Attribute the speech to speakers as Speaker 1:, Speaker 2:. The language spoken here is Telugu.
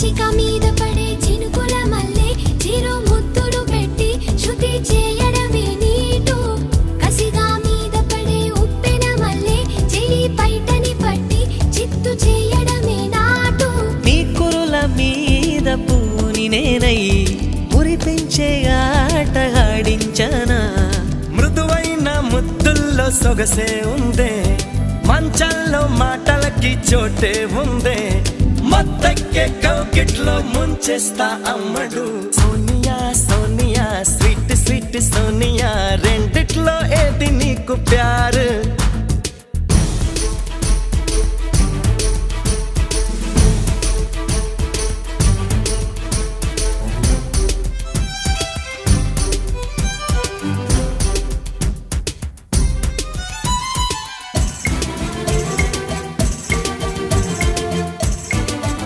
Speaker 1: పచ్చిక మీద పడే చినుకుల మల్లె చిరు ముద్దులు పెట్టి శృతి చేయడమే నీటు కసిగా మీద పడే ఉప్పెన మల్లె చెలి పైటని పట్టి చిత్తు చేయడమే నాటు
Speaker 2: నీ కురుల మీద పూని నేనై మురిపించే ఆట ఆడించనా మృదువైన ముద్దుల్లో సొగసే ఉందే మంచంలో మాటలకి చోటే ఉందే మత్తెక్కే కౌగిట్లో ముంచేస్తా అమ్మడు సోనియా సోనియా స్వీట్ స్వీట్ సోనియా రెండిట్లో ఏది నీకు ప్యారు